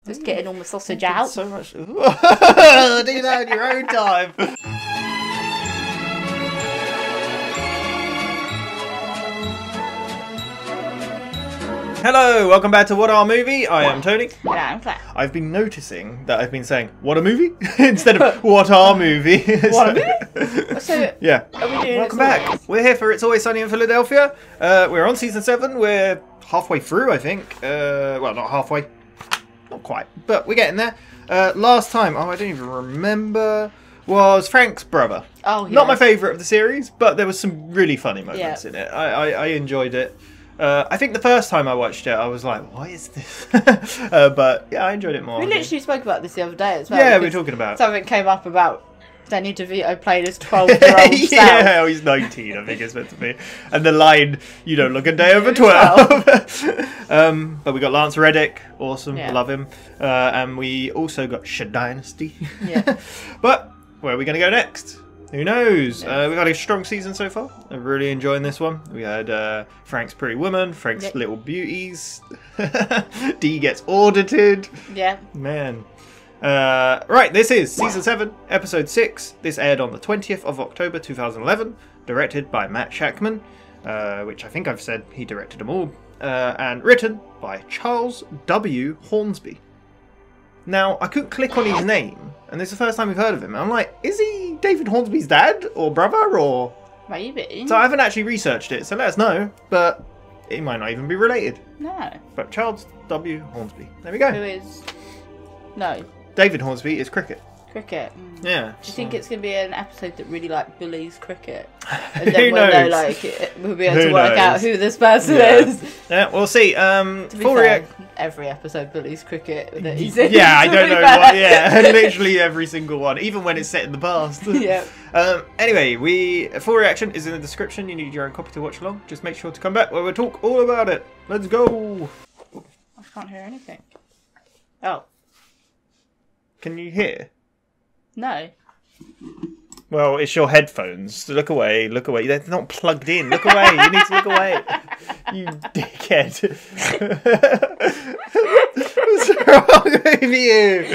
Just getting all my sausage out. So much. Do that in your own time. Hello, welcome back to WhatAreMovie. I am Tony. Yeah, I'm Claire. I've been noticing that I've been saying "What a movie" instead of "WhatAreMovie." What a movie? So, yeah. are we doing Welcome back. We're here for It's Always Sunny in Philadelphia. We're on season 7. We're halfway through, I think. Well, not halfway. Not quite, but we're getting there. Last time, I don't even remember, was Frank's brother. Oh, yeah. Not my favourite of the series, but there was some really funny moments in it. I enjoyed it. I think the first time I watched it, I was like, what is this? But yeah, I enjoyed it more. We literally spoke about this the other day as well. Yeah, we were talking about something came up about Danny DeVito played his 12-year-old self. Yeah, oh, he's 19, I think it's meant to be. And the line, you don't look a day over 12. But we got Lance Reddick, awesome, love him. And we also got Dynasty. Yeah. But where are we going to go next? Who knows? We've got a strong season so far. I'm really enjoying this one. We had Frank's Pretty Woman, Frank's Little Beauties. Dee gets audited. Yeah. Man. Right, this is Season 7, Episode 6. This aired on the 20th of October 2011. Directed by Matt Shakman, which I think I've said he directed them all. And written by Charles W. Hornsby. Now, I couldn't click on his name, and this is the first time we've heard of him. I'm like, is he David Hornsby's dad or brother or... Maybe. So I haven't actually researched it, so let us know, but it might not even be related. No. But Charles W. Hornsby. There we go. Who is... No. David Hornsby is cricket. Cricket. Yeah. Do you think it's going to be an episode that really, like, bullies cricket? And then we'll know, like, we'll be able to work out who this person is. Yeah, we'll see. To be fair, every episode bullies cricket that he's in. Yeah, I don't know what. Yeah, literally every single one, even when it's set in the past. Yeah. Anyway, full reaction is in the description. You need your own copy to watch along. Just make sure to come back where we'll talk all about it. Let's go. I can't hear anything. Oh. Can you hear? No. Well, it's your headphones. Look away, look away. They're not plugged in. Look away. You need to look away. You dickhead. What's wrong with you?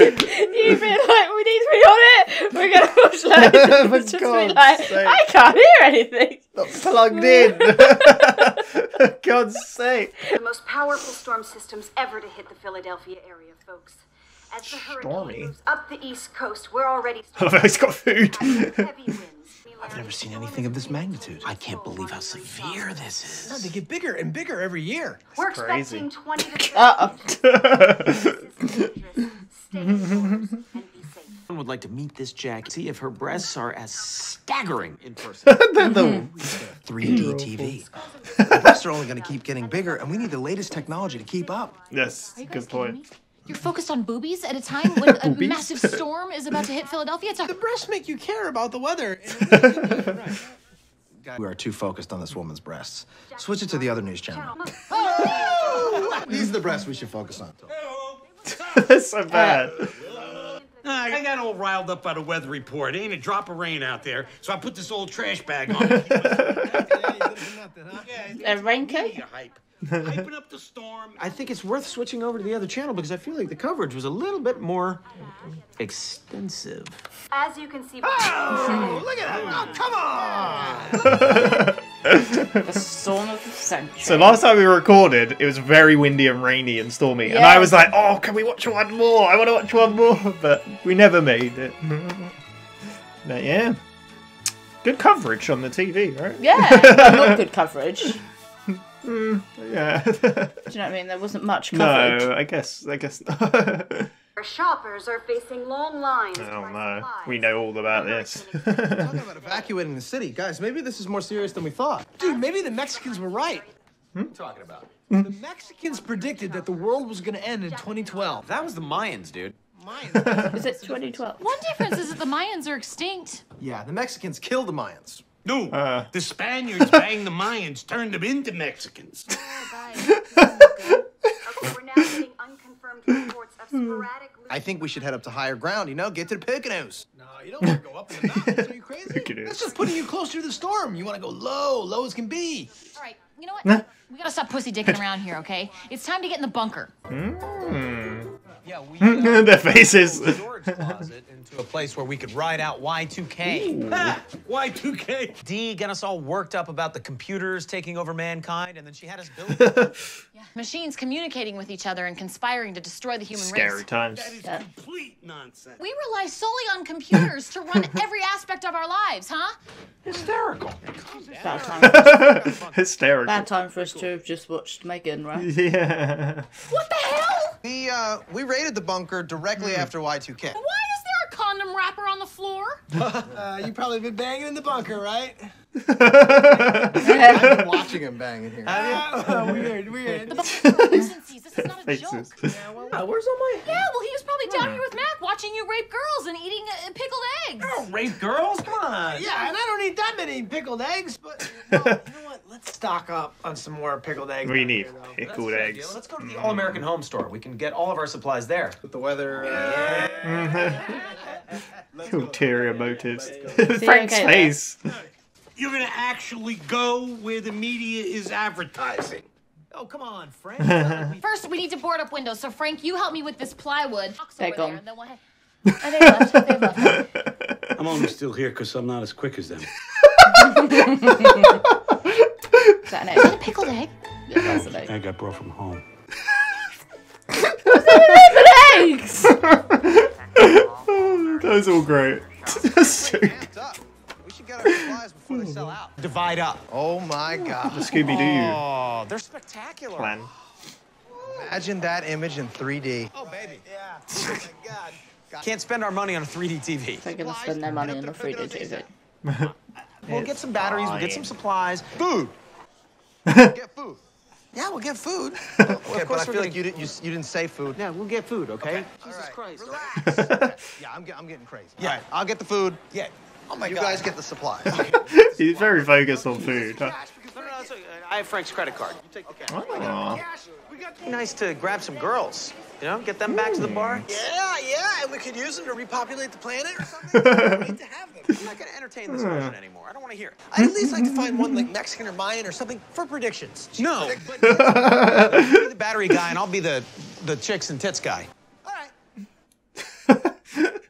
You feel like we need to be on it? We're going to watch later. For Just God's be like, sake. I can't hear anything. Not plugged in. For God's sake. The most powerful storm systems ever to hit the Philadelphia area, folks. As the hurricane moves up the East Coast, we're already He's got food. I've never seen anything of this magnitude. I can't believe how severe this is. They get bigger and bigger every year. We're expecting 20 to 30. Stay indoors and be safe. I would like to meet this Jack, see if her breasts are as staggering in person. 3D TV. The breasts are only going to keep getting bigger, and we need the latest technology to keep up. Yes, good point. You're focused on boobies at a time when a massive storm is about to hit Philadelphia? The breasts make you care about the weather. We are too focused on this woman's breasts. Switch it to the other news channel. These are the breasts we should focus on. That's so bad. I got all riled up by the weather report. Ain't a drop of rain out there, so I put this old trash bag on. A raincoat? Hyping up the storm. I think it's worth switching over to the other channel because I feel like the coverage was a little bit more extensive. As you can see, Oh, look at that! Oh, come on! The storm of the century. So last time we recorded, it was very windy and rainy and stormy. And I was like, oh, can we watch one more? I want to watch one more. But we never made it. But yeah. Good coverage on the TV, right? Yeah, but not good coverage. Yeah. Do you know what I mean? There wasn't much coverage. No, I guess. our shoppers are facing long lines. Oh no, we know all about this. Talking about evacuating the city. Guys, maybe this is more serious than we thought. Dude, maybe the Mexicans were right. What are you talking about? The Mexicans predicted that the world was going to end in 2012. That was the Mayans, dude. Mayans? Is it 2012? One difference is that the Mayans are extinct. Yeah, the Mexicans killed the Mayans. No, the Spaniards banged the Mayans, turned them into Mexicans. Okay, we're now getting unconfirmed reports of sporadic... I think we should head up to higher ground, you know? Get to the Poconos. No, you don't want to go up in the mountains. Are you crazy? That's just putting you closer to the storm. You want to go low as can be. All right, you know what? We gotta stop pussy dicking around here, okay? It's time to get in the bunker. Yeah, we Their faces. storage closet into a place where we could ride out Y2K. Y2K. Dee got us all worked up about the computers taking over mankind, and then she had us build Machines communicating with each other and conspiring to destroy the human Scary race. times. That is complete nonsense. We rely solely on computers to run every aspect of our lives, huh? Hysterical. Bad time. Hysterical. Bad time for us to have just watched Megan, right? Yeah. What the hell? We raided the bunker directly after Y2K. Why is there a condom wrapper on the floor? You probably been banging in the bunker, right? I've been watching him bang in here. Weird. The bunker decencies. This is not a joke. Faces. Where's all my... Yeah, well, he was probably down here with Mac watching you rape girls and eating pickled eggs. Oh, rape girls? Come on. Yeah, and I don't eat that many pickled eggs, but well, you know what? Let's stock up on some more pickled eggs. We need pickled That's eggs. Let's go to the All-American Home Store. We can get all of our supplies there. With the weather... Ulterior motives. he Frank's okay face. You're gonna actually go where the media is advertising. Oh, come on, Frank. First, we need to board up windows. So, Frank, you help me with this plywood. They're Over gone. there, and then we'll head... Oh, they left. They left. I'm only still here because I'm not as quick as them. Is that an Is that a egg? pickled egg? Yeah, that's an egg. I got brought from home. Eggs! That was all great. So We should get our supplies before they sell out. Divide up. Oh, my God. the Scooby-Doo Oh, they're spectacular. plan. Imagine that image in 3D. Oh, baby. Yeah. Oh, my God. Can't spend our money on a 3D TV. They're gonna spend their money on the 3D TV. We'll get some batteries, we'll get some supplies. Food. Get food. Yeah, we'll get food. Okay, of but course I we're feel gonna- like you didn't say food. Yeah, we'll get food, okay? Jesus Christ. Relax. Yeah, I'm getting crazy. Yeah. All right, I'll get the food. Yeah. Oh, my God. You guys get the supplies. He's very focused on food. Huh? No, it's okay. I have Frank's credit card. You take the cash. Aw. Nice to grab some girls, you know, get them back to the bar. Yeah, and we could use them to repopulate the planet or something. We need to have them. I'm not going to entertain this version anymore. I don't want to hear it. I'd at least like to find one like Mexican or Mayan or something for predictions. No. You be the battery guy, and I'll be the chicks and tits guy. All right.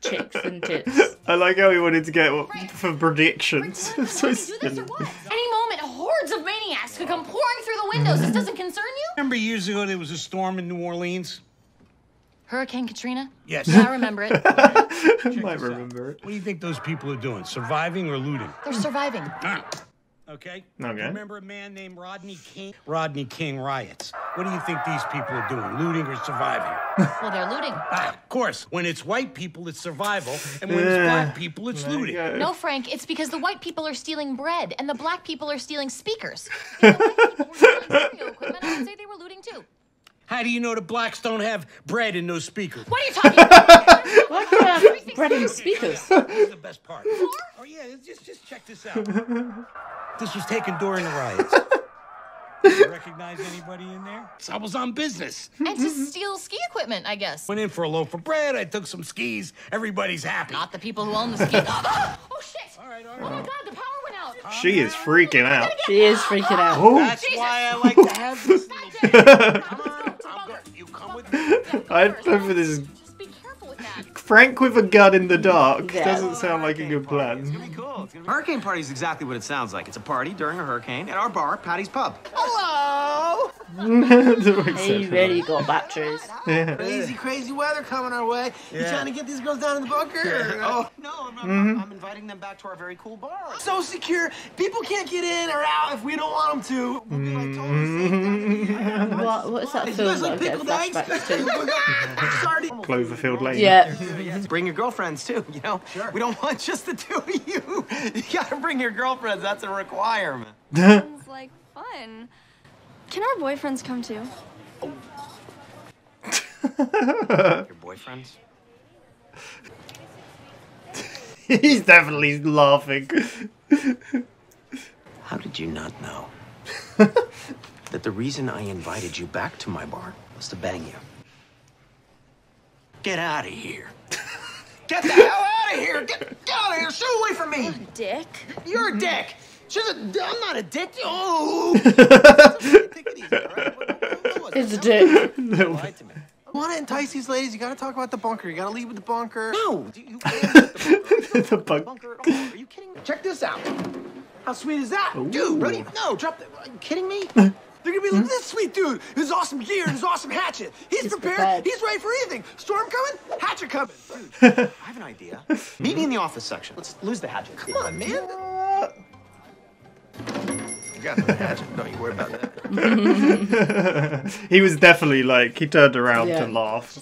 Chicks and tits. I like how he wanted to get for predictions. Frank, So do this or what? Any moment, hordes of maniacs could come pouring through the windows. This doesn't concern you? Remember years ago there was a storm in New Orleans? Hurricane Katrina? Yes. Yeah, I remember it. I might remember it. What do you think those people are doing? Surviving or looting? They're surviving. Okay? Okay. Remember a man named Rodney King? Rodney King riots. What do you think these people are doing? Looting or surviving? Well, they're looting. Of course. When it's white people, it's survival. And when it's black people, it's looting. No, Frank, it's because the white people are stealing bread and the black people are stealing speakers. If the white people were stealing stereo equipment, I would say they were looting too. How do you know the blacks don't have bread in those speakers? What are you talking about? Why do you have bread and speakers? Here's the best part. Oh, yeah, just check this out. This was taken during the riots. Did you recognize anybody in there? I was on business. And to steal ski equipment, I guess. Went in for a loaf of bread. I took some skis. Everybody's happy. Not the people who own the ski. Oh, shit! All right. Oh my God, the power went out. She is freaking out. She is freaking out. Oh, That's why I like to have this little... Come on, you come with me. I don't know this is Just be careful with that. Frank with a gun in the dark. Yeah. Doesn't sound like a good It's plan. gonna be cool. Hurricane party is exactly what it sounds like. It's a party during a hurricane at our bar, Patty's Pub. Hello. He really got batteries. Crazy weather coming our way. You trying to get these girls down in the bunker? Oh, no, I'm inviting them back to our very cool bar. So secure. People can't get in or out if we don't want them to. We'll be like totally safe down here. What is that You film guys that I like get pickled eggs? flashbacks to? Sorry. Cloverfield Lane. Yeah. Bring your girlfriends, too, you know? Sure. We don't want just the two of you. You gotta bring your girlfriends. That's a requirement. Sounds like fun. Can our boyfriends come too? Your boyfriends? He's definitely laughing. How did you not know that the reason I invited you back to my bar was to bang you? Get out of here. Get the hell out of here. Get out of here. Stay away from me. Dick. You're a dick. I'm not a dick. Oh. It's a dick. Lied to me. You want to entice these ladies, you got to talk about the bunker. You got to lead with the bunker. No, you can't with the bunker. The bunker. At all. Are you kidding me? Check this out. How sweet is that? Ooh. Dude, ready? No, drop that. Are you kidding me? They're gonna be like, this sweet dude, his awesome gear and his awesome hatchet. He's prepared. He's ready for anything. Storm coming, hatchet coming. Dude, I have an idea. Meet me in the office section. Let's lose the hatchet. Come on, man. You got the hatchet. Don't you worry about that. He was definitely like, he turned around to laugh.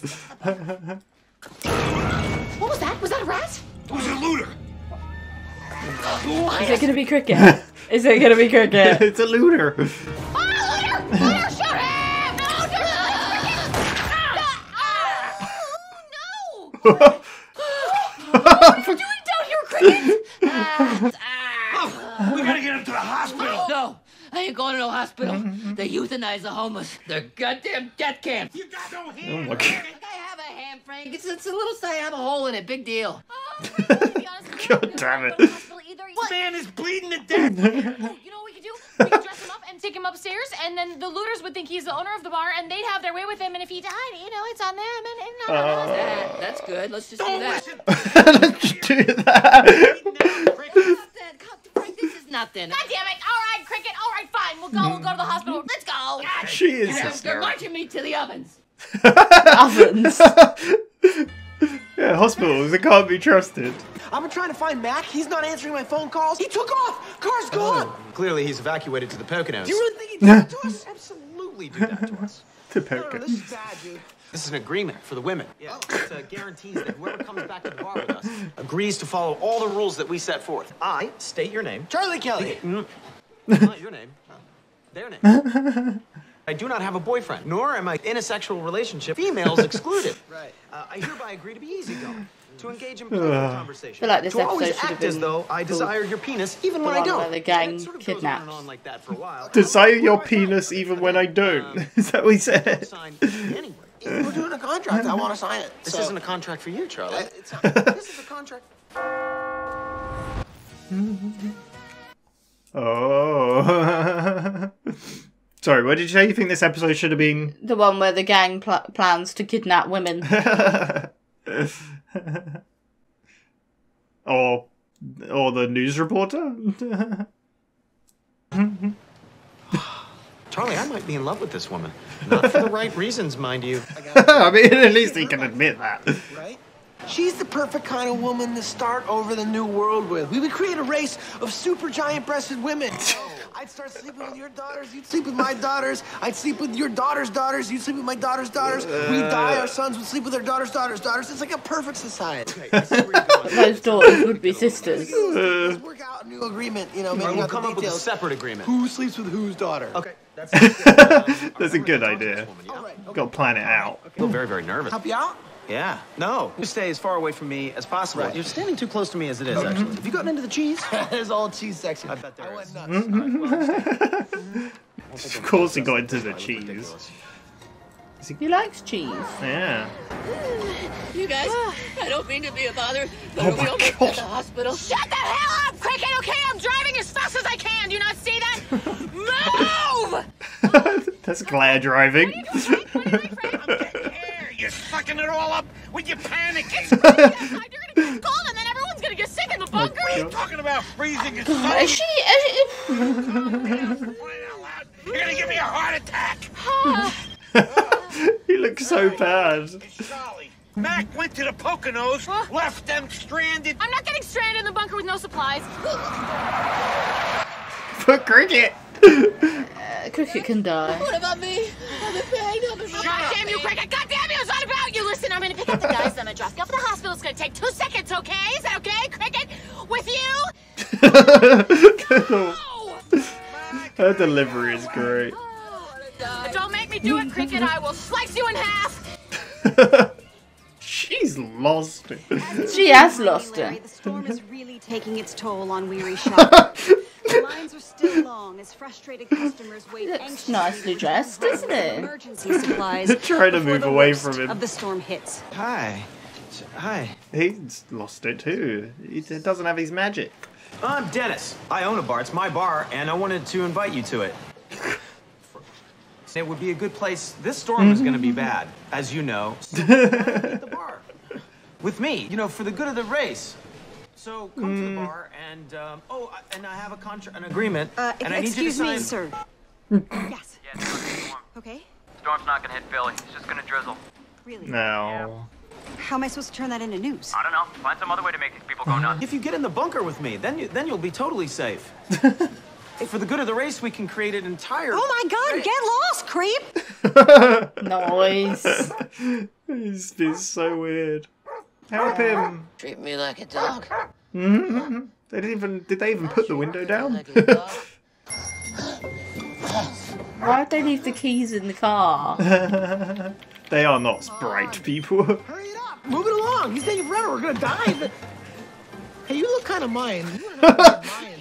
What was that? Was that a rat? It was a looter. Is it gonna be cricket? Is it gonna be cricket? It's a looter. Oh, looter! Looter, shoot him! No, no! What are you doing down here, cricket? We gotta get him to the hospital. No, I ain't going to no hospital. They euthanize the homeless. They're goddamn death camp. You got no hand. Oh my God. I have a hand, Frank. It's a little sign. I have a hole in it. Big deal. God damn it. This man is bleeding to death. You know what we could do? We could dress him up and take him upstairs, and then the looters would think he's the owner of the bar, and they'd have their way with him, and if he died, you know, it's on them, and That's good. Let's just do that. Let's just do that. Frank, this is nothing. God damn it! All right, cricket. All right, fine. We'll go to the hospital. Let's go. She is They're hysterical. marching me to the ovens. Ovens. Yeah, hospitals, they can't be trusted. I've been trying to find Mac. He's not answering my phone calls. He took off. Car's gone. Clearly, he's evacuated to the Poconos. Do you really think he did that to us? Absolutely do that to us. To No, Poker. this is bad, dude. This is an agreement for the women. Yeah, it guarantees that whoever comes back to the bar with us agrees to follow all the rules that we set forth. I state your name. Charlie Kelly. Not your name. Their name. I do not have a boyfriend, nor am I in a sexual relationship. Females excluded. Right. I hereby agree to be easygoing, to engage in playful conversation. I feel like this to always episode should have act as been though I desire your penis, even when I one don't. where the gang It sort of goes on kidnaps. and on like that for a while. Desire your penis even when I don't. Is that what he said? Sign anyway. We're doing a contract. I want to sign it. This isn't a contract for you, Charlie. This is a contract. Oh. Sorry, what did you say? You think this episode should have been? The one where the gang plans to kidnap women. or the news reporter? Charlie, I might be in love with this woman. Not for the right reasons, mind you. I mean, at least he can admit that. Right? She's the perfect kind of woman to start over the new world with. We would create a race of super giant-breasted women. I'd start sleeping with your daughters, you'd sleep with my daughters. I'd sleep with your daughter's daughters, you'd sleep with my daughter's daughters. We'd die, our sons would sleep with their daughter's daughters. It's like a perfect society. But those daughters would be sisters. Let's work out a new agreement, you know, maybe We'll not come the up with a details. separate agreement. Who sleeps with whose daughter? Okay, that's That's a good idea. Got to plan it out. I feel very, very nervous. Help you out? Yeah. No. You stay as far away from me as possible. Right. You're standing too close to me as it is, actually. Have you gotten into the cheese? There's all cheese section. I bet there is. I went nuts. Of course he got into the cheese. He likes cheese. Yeah. You guys, I don't mean to be a bother, but Oh are we my almost God. at the hospital? Shut the hell up, cricket, okay? I'm driving as fast as I can. Do you not see that? Move! That's glare driving. You're sucking it all up with your panic. You're gonna get cold, and then everyone's gonna get sick in the bunker. What are you talking about? Freezing your son? Is she? You're gonna give me a heart attack. He looks so bad. Charlie, Mac went to the Poconos, left them stranded. I'm not getting stranded in the bunker with no supplies. For cricket. Cricket can die. What about me? I'm in pain. God damn you, cricket! God damn you! It's not about you. Listen, I'm gonna pick up the guys. I'm gonna drop you off at the hospital. It's gonna take 2 seconds, okay? Is that okay, cricket? With you? Her delivery is great. Don't make me do it, cricket. I will slice you in half. She's lost it. She has lost it. The storm is really taking its toll on weary shoppers. The lines are still long as frustrated customers wait Looks anxiously nicely dressed, doesn't it? emergency supplies Trying to before move the away worst from him. of the storm hits. Hi. Hi. He's lost it too. He doesn't have his magic. I'm Dennis. I own a bar. It's my bar, and I wanted to invite you to it. It would be a good place. This storm is going to be bad, as you know. So at the bar with me, you know, for the good of the race. So come to the bar and and I have an agreement, and I need you to sign. Excuse me, sir. Yes. Yeah, Okay. Storm's not gonna hit Philly. It's just gonna drizzle. Really? No. How am I supposed to turn that into news? I don't know. Find some other way to make these people go nuts. If you get in the bunker with me, then you'll be totally safe. For the good of the race, we can create an entire. Oh my God! Get lost, creep! Nice. He's so weird. Help him. Treat me like a dog. They did they even put the window down? Why'd they leave the keys in the car? They are not bright people. Hurry it up! Move it along! He's taking forever. We're gonna die. Hey, you look kind of mine. You look kind of mine.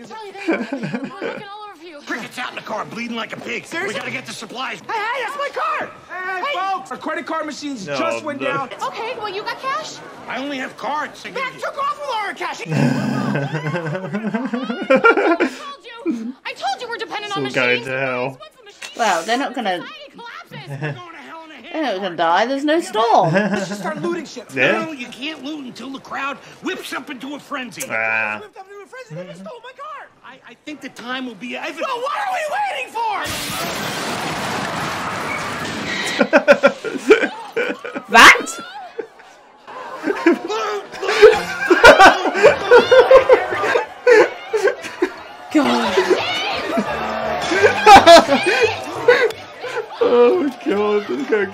Charlie, there you go. We're looking all over for you. Cricket's out in the car, bleeding like a pig. Seriously? We gotta get the supplies. Hey, that's my card! Hey, folks! Our credit card machines just went down. Okay, well, you got cash? I only have cards. Mac took off with all our cash. I told you we're dependent on It's all going machines. to hell. Well, they're not gonna. Society collapses. They're not gonna die. There's no storm. Let's just start looting shit. Yeah. No, you can't loot until the crowd whips up into a frenzy. Ah. Whipped up into a frenzy, they just stole my card. I think the time will be. Well, what are we waiting for? That? God. Oh God! I'm going.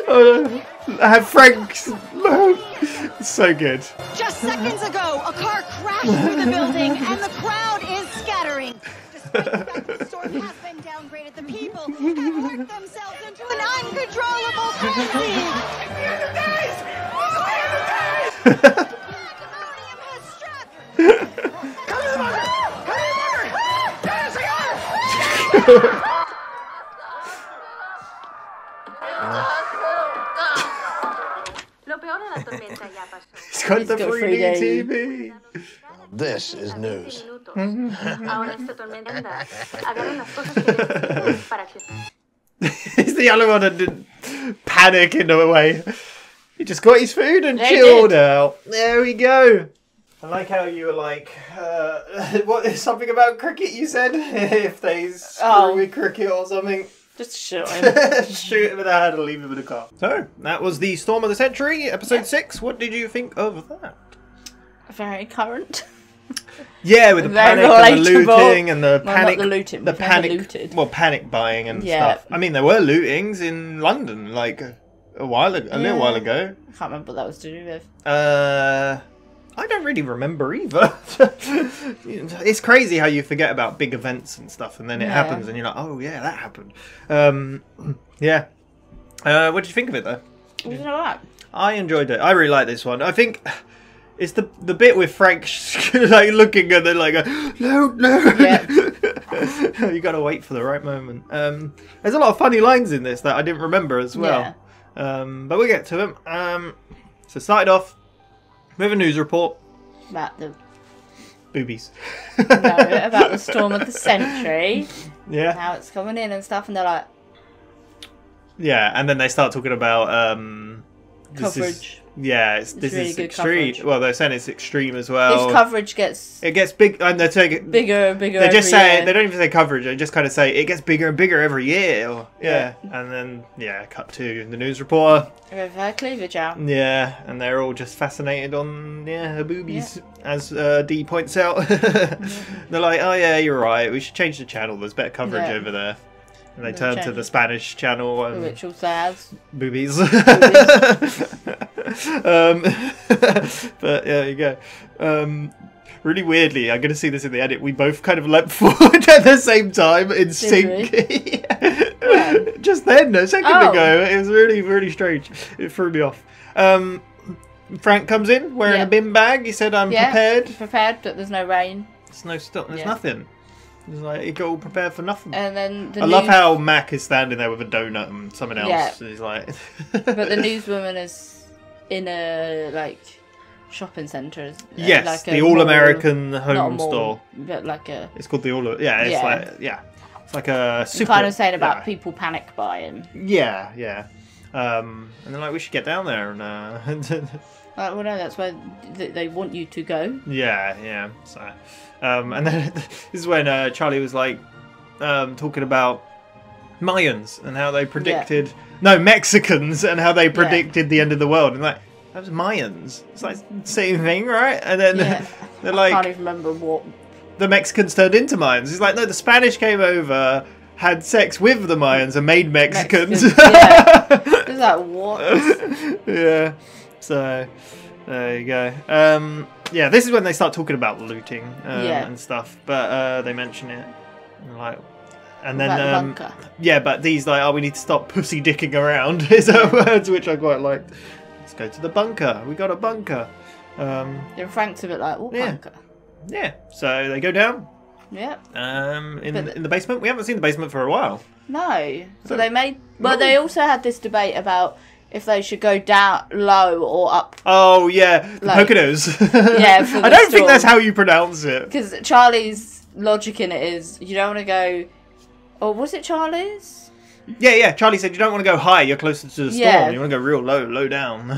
Oh, no. I have Frank's. No. It's so good. Just seconds ago, a car crashed through the building, and the crowd is scattering. Despite the fact that the storm has been downgraded, the people have worked themselves into an uncontrollable frenzy. Pandemonium has struck. Come to the bunker! Come to the bunker! Get a cigar! He's got the got 3D 3D. TV. This is news. He's the only one that didn't panic in a way. He just got his food and They chilled did. out. There we go. I like how you were like, what is something about cricket you said? If they screw with cricket or something. Just shoot him. Shoot him in the head and leave him in the car. So, that was the Storm of the Century, episode 6. What did you think of that? Very current. Yeah, with the Very panic and the relatable. looting and the Well, panic. not the looting, the we've never panic. looted. Well, panic buying and Yeah. stuff. I mean, there were lootings in London, like a while ago, a little while ago. I can't remember what that was to do with. I don't really remember either. It's crazy how you forget about big events and stuff, and then it happens, and you're like, oh yeah, that happened. Yeah. What did you think of it though? It was alright. I enjoyed it. I really like this one. I think it's the bit with Frank like looking and then like, no. Yeah. You gotta wait for the right moment. There's a lot of funny lines in this that I didn't remember as well. Yeah. But we'll get to them. So started off with a news report. About the Boobies. about the storm of the century. Yeah. How it's coming in and stuff, and they're like Yeah, and then they start talking about coverage. This really is good extreme. coverage. Well, they're saying it's extreme as well. This coverage gets It gets big, and they're saying bigger and bigger. They just every say year. they don't even say coverage. They just kind of say it gets bigger and bigger every year. Or, Yeah. And then cut to the news reporter. With her cleavage out. Yeah, and they're all just fascinated on her boobies, as Dee points out. They're like, oh yeah, you're right. We should change the channel. There's better coverage Yeah. over there. And they They'll turn to change the it. Spanish channel. And Which also has boobies. But there you go. Really weirdly, I'm going to see this in the edit. We both kind of leapt forward at the same time in sync. Just then, a second ago. It was really, really strange. It threw me off. Frank comes in wearing a bin bag. He said, I'm prepared. Prepared, but there's no rain. There's no stop. There's nothing. It's like he got all prepared for nothing. And then I love how Mac is standing there with a donut and someone else. Yeah. And he's like, but the newswoman is in a shopping centre. Yes, like the a All American mall. Not a Home mall, Store. But like a. It's called the All. Yeah, it's It's like a super... kind of saying about people panic buying. Yeah, yeah. And they're like, we should get down there. And well, no, that's where they want you to go. Yeah, yeah. So, and then this is when Charlie was like talking about Mayans and how they predicted... Yeah. No, Mexicans and how they predicted the end of the world. And like, that was Mayans. It's like the same thing, right? And then they're like... I can't even remember what... The Mexicans turned into Mayans. He's like, no, the Spanish came over, had sex with the Mayans and made Mexicans. Yeah. Is that what? Yeah. So, there you go. Yeah, this is when they start talking about looting and stuff. But they mention it. And then, the bunker. Yeah, but these like, oh, we need to stop pussy dicking around. Is her words, which I quite liked. Let's go to the bunker. We got a bunker. Yeah, Frank's a bit like, what bunker? Yeah. So they go down. Yeah. In the basement. We haven't seen the basement for a while. No. So they made. Well, they also had this debate about if they should go down low or up. Oh yeah, the Poconos. Yeah. For the I don't think that's how you pronounce it. Because Charlie's logic in it is you don't want to go. Or was it Charlie's? Yeah, yeah. Charlie said you don't want to go high. You're closer to the storm. Yeah. You want to go real low, low down.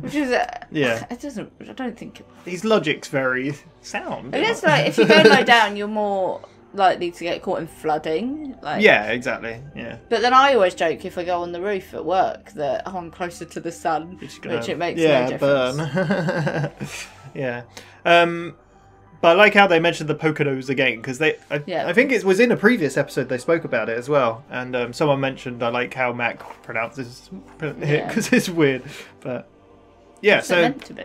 Which is yeah. It doesn't. I don't think. His logic's very sound. I guess like if you go low down, you're more likely to get caught in flooding. Like. Yeah, exactly. Yeah. But then I always joke if I go on the roof at work that I'm closer to the sun, which it makes no difference. Burn. Yeah. But I like how they mentioned the Poconos again, because I think it was in a previous episode they spoke about it as well. And someone mentioned I like how Mac pronounces it, because it's weird. But yeah, so meant to be.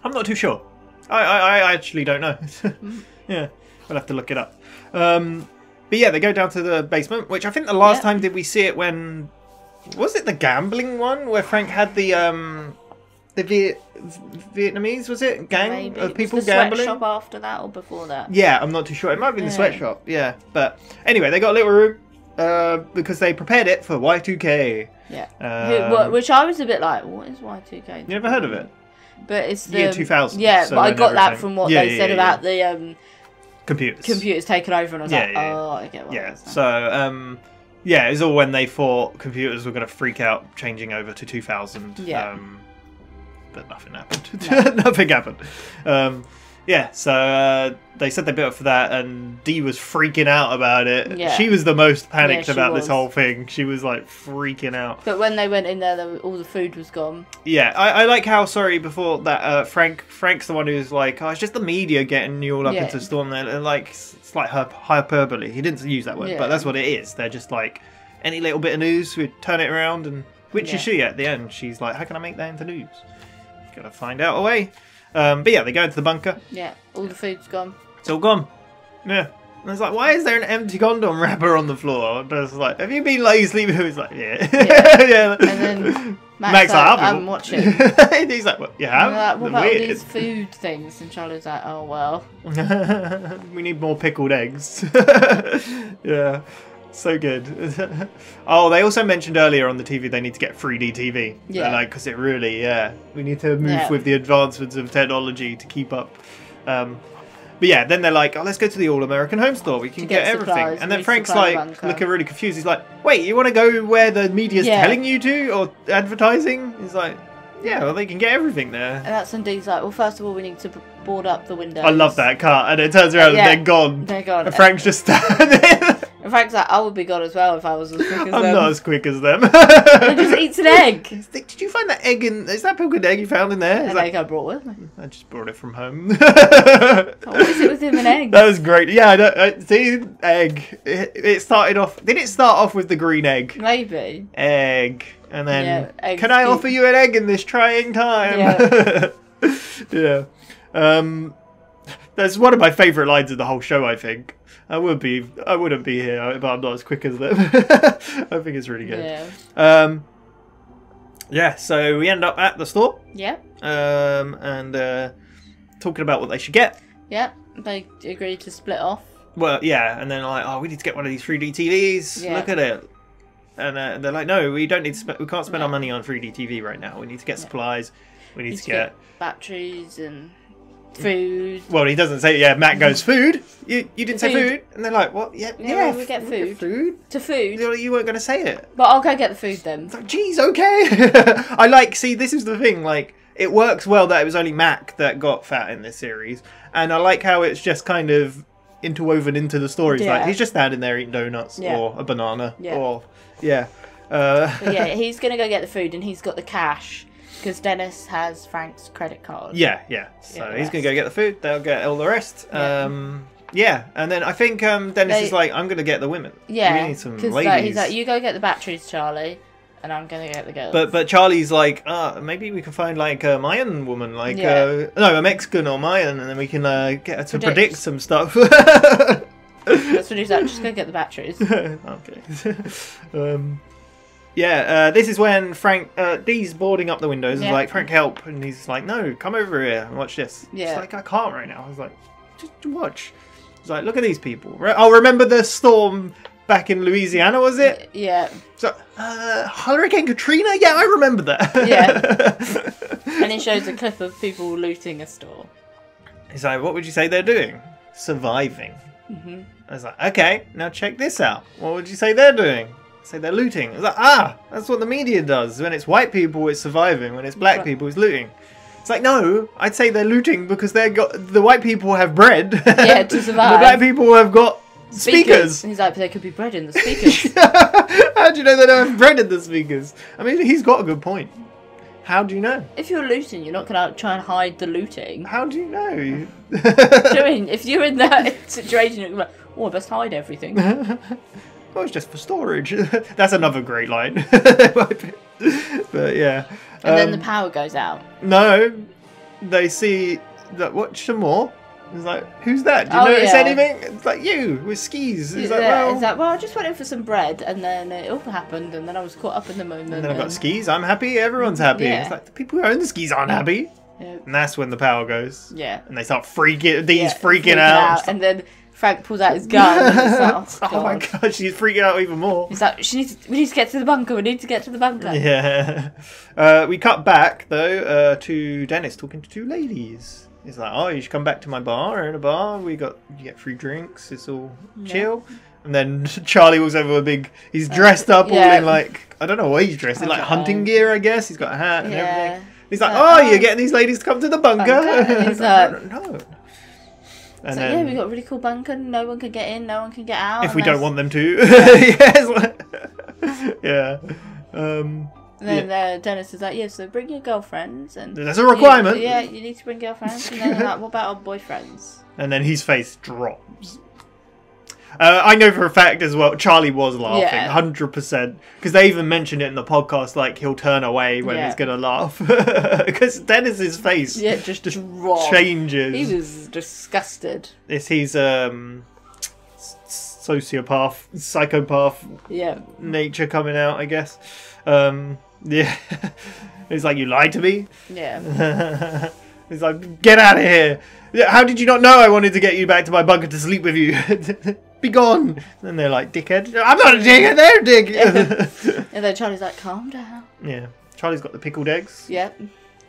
I'm not too sure. I actually don't know. Yeah, we'll have to look it up. But yeah, they go down to the basement, which I think the last time did we see it when... Was it the gambling one where Frank had the Vietnamese, was it? Gang of people was the gambling? Sweatshop after that or before that? Yeah, I'm not too sure. It might have been the sweatshop, yeah. But anyway, they got a little room because they prepared it for Y2K. Yeah. Which I was a bit like, what is Y2K? You never heard of it? But it's the... Year 2000. Yeah, so but I got that from what they said about the... Computers taken over, and I was oh, I get what yeah. So, yeah, it was all when they thought computers were going to freak out changing over to 2000. Yeah. But nothing happened. Nothing happened. Yeah, so they said they built it for that, and Dee was freaking out about it. Yeah. She was the most panicked about this was. whole thing. She was like freaking out. But when they went in there, all the food was gone. Yeah, I like how, before that, Frank's the one who's like, oh, it's just the media getting you all up into the storm. And like, it's like hyperbole. He didn't use that word, but that's what it is. They're just like, any little bit of news, we turn it around, and which is she at the end. She's like, how can I make that into news? Gotta find out a way. But yeah, they go into the bunker. Yeah, all the food's gone. It's all gone. Yeah. And it's like, why is there an empty condom wrapper on the floor? And it's like, have you been like sleeping? He's like, yeah. Yeah. And then Mac's like, I'm watching. He's like, what? Yeah. Like, what about all these food things? And Charlie's like, oh well. We need more pickled eggs. Yeah. So good. Oh, they also mentioned earlier on the TV they need to get 3D TV. Yeah. Like, because it really, we need to move with the advancements of technology to keep up. But yeah, then they're like, oh, let's go to the All-American Home Store. We can get everything. Supplies, and then Frank's like, looking really confused. He's like, wait, you want to go where the media's telling you to? Or advertising? He's like, yeah, well, they can get everything there. And that's when Dee's like, well, first of all, we need to board up the windows. I love that cut. And it turns around and they're gone. They're gone. And Frank's just standing there. In fact, I would be gone as well if I was as quick as them. I'm not as quick as them. He just eats an egg. Did you find that egg in... Is that pickled egg you found in there? An egg I brought with me. I just brought it from home. What is it with him and eggs? That was great. Yeah, I know. See, egg. It started off... Did it start off with the green egg? Maybe. Egg. And then, can I offer you an egg in this trying time? Yeah. Yeah. That's one of my favourite lines of the whole show, I think. I wouldn't be here, but I'm not as quick as them. I think it's really good. Yeah. Yeah, so we end up at the store. Yeah. And talking about what they should get. Yeah, they agreed to split off. Well, yeah, and then like, oh, we need to get one of these 3D TVs. Yeah. Look at it. And they're like, no, we don't need to we can't spend our money on 3D TV right now. We need to get supplies. We need to get batteries and Food. Well, he doesn't say. Yeah, Matt goes food. You didn't say food, and they're like, what? Yeah, we get food. To food. You weren't going to say it. But I'll go get the food then. It's like, geez, okay. I like. See, this is the thing. Like, it works well that it was only Mac that got fat in this series, and I like how it's just kind of interwoven into the stories. Yeah. Like, he's just standing there eating donuts or a banana or But yeah, he's gonna go get the food, and he's got the cash because Dennis has Frank's credit card. Yeah. So he's gonna go get the food. They'll get all the rest. Yeah, and then I think Dennis is like, I'm gonna get the women. Yeah, we need some ladies. Like, he's like, you go get the batteries, Charlie, and I'm gonna get the girls. But Charlie's like, maybe we can find like a Mayan woman, like no, a Mexican or Mayan, and then we can get her to predict some stuff. That's what he's like. Just go get the batteries. Okay. This is when Frank Dee's boarding up the windows. He's like, Frank, help, and he's like, no, come over here and watch this. Yeah. It's like, I can't right now. I was like, just watch. He's like, look at these people. Oh, remember the storm back in Louisiana, was it? Yeah. So, Hurricane Katrina? Yeah, I remember that. Yeah. And he shows a clip of people looting a store. He's like, what would you say they're doing? Surviving. I was like, okay, now check this out. What would you say they're doing? Say they're looting. I was like, that's what the media does. When it's white people, it's surviving. When it's black people, it's looting. It's like, no, I'd say they're looting because the white people have bread. Yeah, to survive. The black people have got speakers. And he's like, but there could be bread in the speakers. How do you know they don't have bread in the speakers? I mean, he's got a good point. How do you know? If you're looting, you're not going to try and hide the looting. How do you know? If you're in that situation, you're like, I best hide everything. Well, it's just for storage. That's another great line. But yeah. And then the power goes out. No, they see that. Watch some more. It's like, who's that? Do you notice anything? It's like you with skis. It's like, well, I just went in for some bread, and then it all happened, and then I was caught up in the moment. And then I've got skis. I'm happy. Everyone's happy. Yeah. It's like the people who own the skis aren't happy. Yeah. And that's when the power goes. Yeah. And they start freaking. Dee's freaking out. And then Frank pulls out his gun. And it's like, oh my god, she's freaking out even more. He's like, we need to get to the bunker. We need to get to the bunker. Yeah. We cut back though to Dennis talking to two ladies. He's like, oh, you should come back to my bar. We're in a bar. You get free drinks. It's all chill. And then Charlie walks over with a big. He's dressed up all in like, I don't know what he's dressed in, like hunting gear, I guess. He's got a hat and everything. He's like, oh, you're getting these ladies to come to the bunker. And he's like, no. And so then, we got a really cool bunker. No one can get in. No one can get out. If we don't want them to. Yes. Yeah. And then Dennis is like, yeah, so bring your girlfriends. And that's a requirement. You need to bring girlfriends. And then they're like, what about our boyfriends? And then his face drops. I know for a fact as well, Charlie was laughing, 100%. Because they even mentioned it in the podcast, like he'll turn away when he's going to laugh. Because Dennis's face just changes. He was disgusted. It's his psychopath nature coming out, I guess. It's like, you lied to me? Yeah. He's like, get out of here. How did you not know I wanted to get you back to my bunker to sleep with you? Be gone. And they're like, dickhead. I'm not a dickhead, they're a dickhead. And then Charlie's like, calm down. Yeah. Charlie's got the pickled eggs. Yep.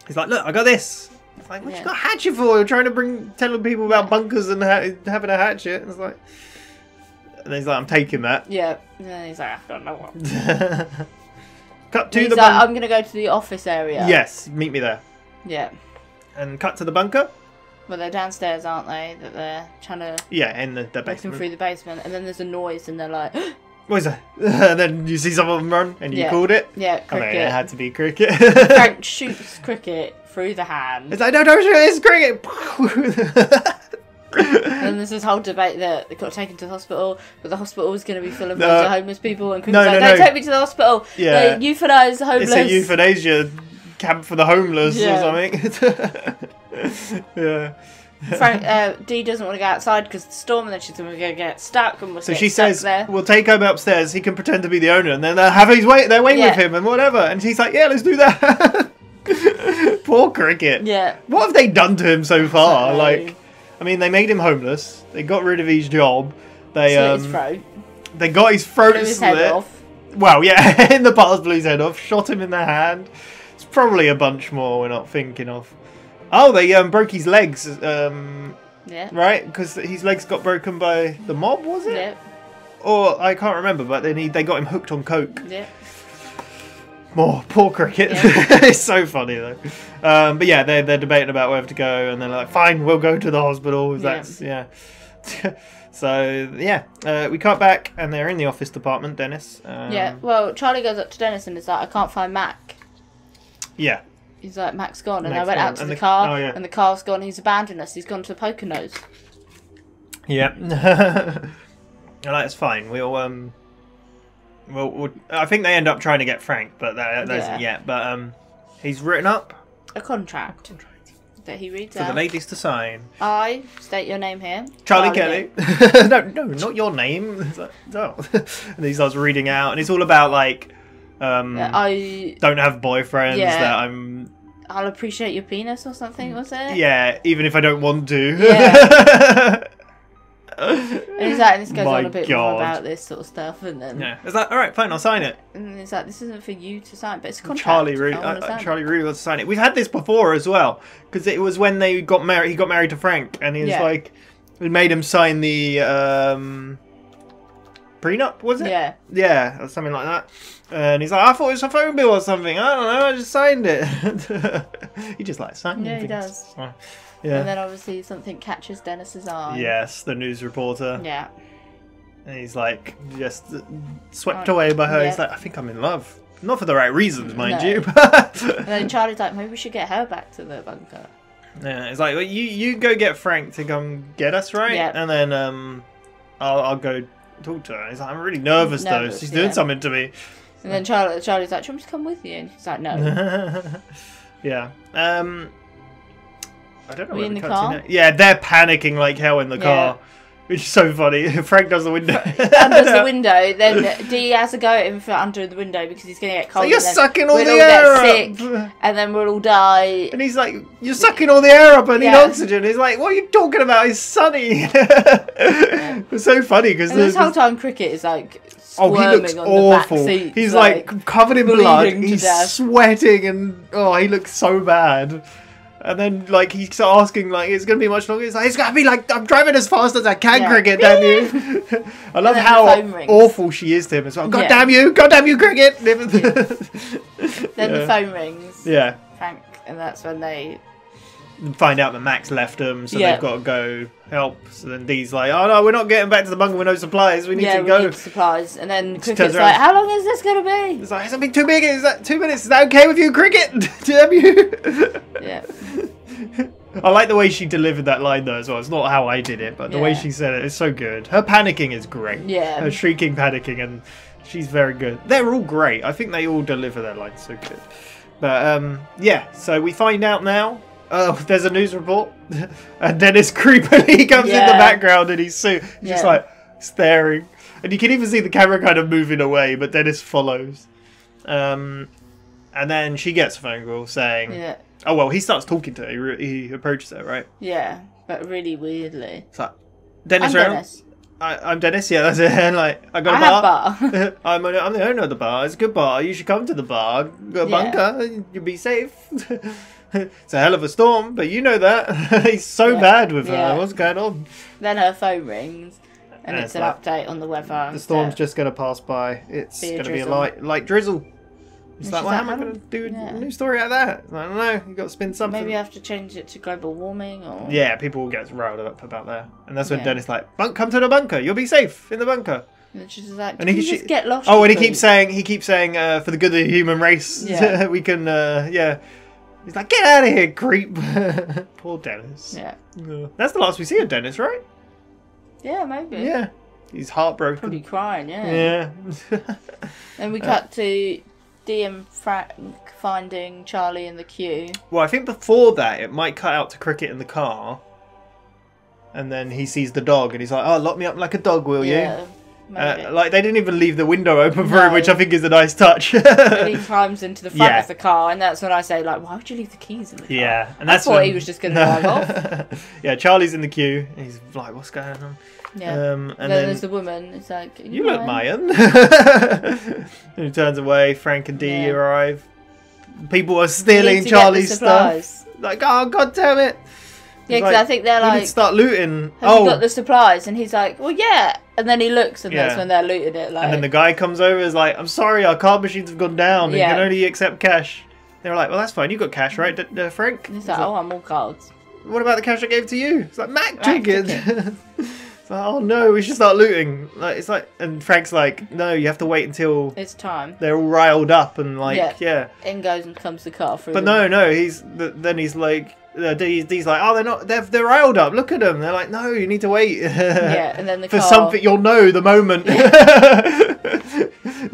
He's like, look, I got this. It's like, what you got a hatchet for? You're trying to telling people about bunkers and having a hatchet. It's like, and he's like, I'm taking that. Yeah. And he's like, I don't know what. Cut to the bunker. I'm going to go to the office area. Yes, meet me there. Yeah. And cut to the bunker. Well, they're downstairs, aren't they? That they're trying to... Yeah, in the basement. Looking through the basement. And then there's a noise and they're like... What is that? And then you see some of them run and you called it? Yeah, Cricket. I mean, it had to be Cricket. Frank shoots Cricket through the hand. It's like, no, don't shoot, it's Cricket! And there's this whole debate that they got taken to the hospital, but the hospital is going to be full of loads of homeless people. And Cricket's like, don't take me to the hospital. Yeah. They euthanize the homeless. It's a euthanasia camp for the homeless or something. Yeah. Frank, Dee doesn't want to go outside because the storm, and then she's going to get stuck. And so she says, we'll take him upstairs, he can pretend to be the owner, and then they'll have their way with him and whatever. And she's like, yeah, let's do that. Poor Cricket. Yeah. What have they done to him so far? Like, I mean, they made him homeless. They got rid of his job. They slit his throat. They got his throat blew his slit. Head off. Well, yeah, in the past blew his head off. Shot him in the hand. It's probably a bunch more we're not thinking of. Oh, they broke his legs. Yeah. Right, because his legs got broken by the mob, was it? Yeah. Or I can't remember, but then they got him hooked on coke. Yeah. More poor Cricket. Yeah. It's so funny though. But yeah, they're debating about where to go, and they're like, "Fine, we'll go to the hospital." That's So yeah, we cut back, and they're in the office department. Dennis. Yeah. Well, Charlie goes up to Dennis and is like, "I can't find Mac." Yeah. He's like, "Mac's gone," and Mac's I went gone. out to And the the- car, oh, yeah. and the car's gone. He's abandoned us. He's gone to the poker nose. Yeah. That's fine. We'll I think they end up trying to get Frank, but that isn't yet. But he's written up A contract that he reads for out. the ladies to sign. I state your name here. Charlie Kelly. No, not your name. It's like, no. And he starts reading out, and it's all about like, I don't have boyfriends. Yeah. That I'll appreciate your penis or something. Was it? Yeah, even if I don't want to. Yeah. And he's like, and this goes My on a bit God. more about this sort of stuff, and then Yeah, it's like, all right, fine, I'll sign it. and he's like, this isn't for you to sign, but it's a contract. Charlie really wants to sign it. We've had this before as well, because it was when they got married. He got married to Frank, and he was like, we made him sign the prenup, was it? Yeah, or something like that. And he's like, I thought it was a phone bill or something. I don't know, I just signed it. He just likes signing Yeah, he things. does. Yeah. And then obviously something catches Dennis's eye. Yes, the news reporter. Yeah. And he's like, just swept away by her. Yeah. He's like, I think I'm in love. Not for the right reasons, mind No. you. And then Charlie's like, maybe we should get her back to the bunker. Yeah, it's like, well, you go get Frank to come get us, right? Yeah. And then I'll go talk to her. He's like, I'm really nervous though. She's doing something to me. And then Charlie's like, do you want me to come with you? And he's like, no. Yeah. I don't know. We where in we the cut to car? now. Yeah, they're panicking like hell in the car. Which is so funny. Frank does the window. Under the window, then Dee has to go at him for under the window because he's going to get cold. So you're and then sucking all we'll the all air get sick, and then we'll all die. And he's like, you're sucking all the air up, I need oxygen. He's like, what are you talking about? It's sunny. It's so funny because And this whole time Cricket is like oh, he looks on awful. The back seat, He's like covered in blood. bleeding to He's death. sweating and he looks so bad. And then like he's asking like it's gonna be much longer. He's like it's gonna be like I'm driving as fast as I can, Cricket. Damn you! I love then how the phone rings. awful she is to him as well. God Yeah. damn you! God damn you, Cricket! Then the phone rings. Yeah. Frank, and that's when they Find out that Max left them, so Yeah. they've got to go help. So then Dee's like, "Oh no, we're not getting back to the bunker with no supplies. We need to go." We need supplies. And then She Cricket's turns like, around. how long is this going to be? It's like, something too big. Is that 2 minutes? Is that okay with you, Cricket? Damn you! Yeah. I like the way she delivered that line though as well. It's not how I did it, but the way Yeah. she said it is so good. Her panicking is great. Yeah. Her shrieking, panicking, and she's very good. They're all great. I think they all deliver their lines so good. But yeah, so we find out now. Oh, there's a news report, and Dennis creepily comes in the background, and he's just like staring, and you can even see the camera kind of moving away, but Dennis follows. And then she gets a phone call saying, Yeah. "Oh well," he starts talking to her. He approaches her, right? Yeah, but really weirdly. It's like, Dennis, I'm around? Dennis. I'm Dennis. Yeah, that's it. And like, I got a I bar. have bar. I'm the owner of the bar. It's a good bar. You should come to the bar. Got a Yeah. bunker. You'll be safe. It's a hell of a storm, but you know that. He's so bad with her. What's going on? Then her phone rings, and And it's it's an like, update on the weather. The storm's just going to pass by. It's Be a going to be a drizzle. light drizzle. It's And like, she's well, how am like, I going to do yeah. a new story out of that? I don't know. You've got to spin something. Maybe I have to change it to global warming, or Yeah, people will get riled up about that. And that's when Yeah. Dennis like, come to the bunker. You'll be safe in the bunker. And she's like, And can you just get lost? Oh, and he please?" keeps saying, for the good of the human race, Yeah. we can, yeah. He's like, get out of here, creep. Poor Dennis. Yeah. That's the last we see of Dennis, right? Yeah, maybe. Yeah. He's heartbroken. Probably crying, yeah. Yeah. Then we cut to Dee and Frank finding Charlie in the queue. Well, I think before that, it might cut out to Cricket in the car. And then he sees the dog, and he's like, oh, lock me up like a dog, will you? Yeah, maybe. Like, they didn't even leave the window open for him, No. which I think is a nice touch. And he climbs into the front Yeah. of the car, and that's when I say, like, why would you leave the keys in the car? Yeah, and I that's thought when... he was just going to drive off. Yeah, Charlie's in the queue. And he's like, "What's going on?" Yeah. And then then there's the woman. It's like, you look Mayan?" Mayan. And he turns away. Frank and Dee Yeah. arrive. People are stealing Need to get the Charlie's supplies. stuff. Like, oh god damn it. Yeah, because I think they're like, we need to start looting. Have you got the supplies? And he's like, well, yeah. And then he looks, and that's when they're looting it. Like, and then the guy comes over, and is like, I'm sorry, our card machines have gone down. You can only accept cash. They're like, well, that's fine. You got cash, right, Frank? And he's like, oh, I'm all cards. What about the cash I gave to you? It's like, Mac tickets. It's like, oh no, we should start looting. Like, it's like, and Frank's like, no, you have to wait until it's time. They're all riled up and like, In goes and comes the car through. But no, he's like, he's like, oh, they're riled up. Look at them. They're like, no, you need to wait. And then the for car... something you'll know the moment.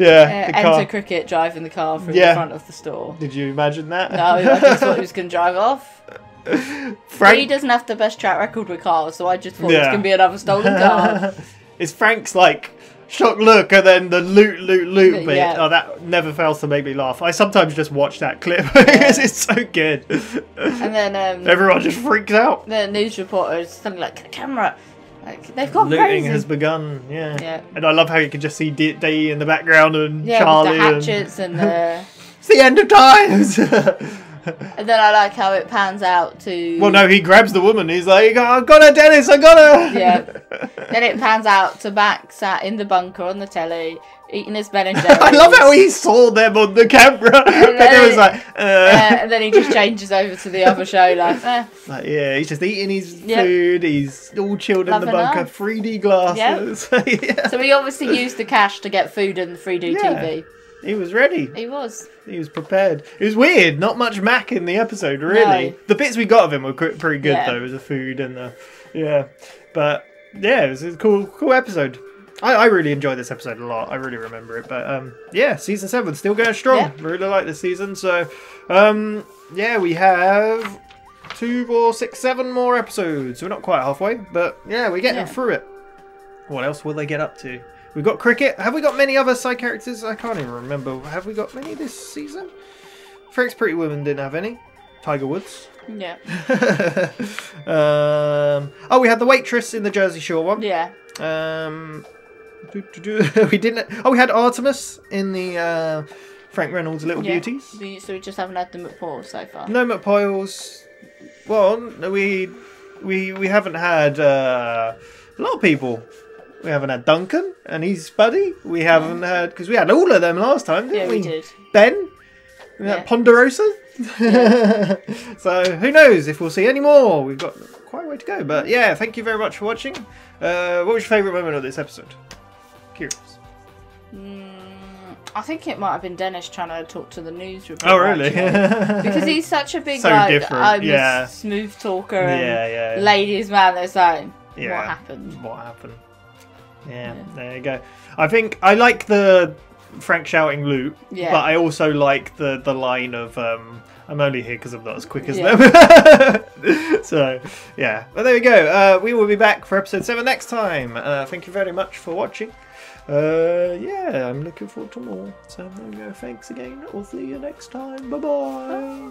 Enter Cricket driving the car through the front of the store. Did you imagine that? No, I just thought he was going to drive off. He doesn't have the best track record with cars, so I just thought it was going to be another stolen car. It's Frank's like shocked look and then the loot bit. Yeah. Oh, that never fails to make me laugh. I sometimes just watch that clip because it's so good. And then everyone just freaks out. The news reporters something like, the camera. Like, they've gone looting crazy. has begun, yeah. And I love how you can just see Dee in the background and Charlie. Charlie. With the hatchets and the... It's the end of times! And then I like how it pans out to... Well, no, he grabs the woman. He's like, I got her, Dennis, I got her! Yeah. Then it pans out to Mac sat in the bunker on the telly, eating his Ben and Jerry's. I love how he saw them on the camera. And then it was like, and then he just changes over to the other show, like, Like, yeah, he's just eating his food. He's all chilled in the bunker. 3D glasses. So he obviously used the cash to get food and 3D TV. He was ready. He was. He was prepared. It was weird. Not much Mac in the episode, really. No. The bits we got of him were pretty good, though. The food and the... But, yeah, it was a cool episode. I really enjoyed this episode a lot. I really remember it. But, season 7 still going strong. Yeah. Really like this season. So, we have 2, 4, 6, 7 more episodes. We're not quite halfway. But, we're getting through it. What else will they get up to? We've got Cricket. Have we got many other side characters? I can't even remember. Have we got many this season? Frank's Pretty Woman didn't have any. Tiger Woods. Yeah. We had the waitress in the Jersey Shore one. Yeah. We didn't. We had Artemis in the Frank Reynolds Little Beauties. So we just haven't had the McPoyles so far. No McPoyles. Well, we haven't had a lot of people. We haven't had Duncan and his buddy. We haven't had... Because we had all of them last time, didn't we? Yeah, we did. Ben? Ponderosa? Yeah. So, who knows if we'll see any more. We've got quite a way to go. But, yeah, thank you very much for watching. What was your favourite moment of this episode? Curious. I think it might have been Dennis trying to talk to the news reporter. Oh, really? Because he's such a big, different. I'm a smooth talker and ladies' man. There's like, what happened? What happened? Yeah, there you go. I think I like the Frank shouting loot, but I also like the line of I'm only here because I'm not as quick as them. So, yeah. But there we go. We will be back for episode 7 next time. Thank you very much for watching. I'm looking forward to more. So there we go. Thanks again. We'll see you next time. Bye-bye.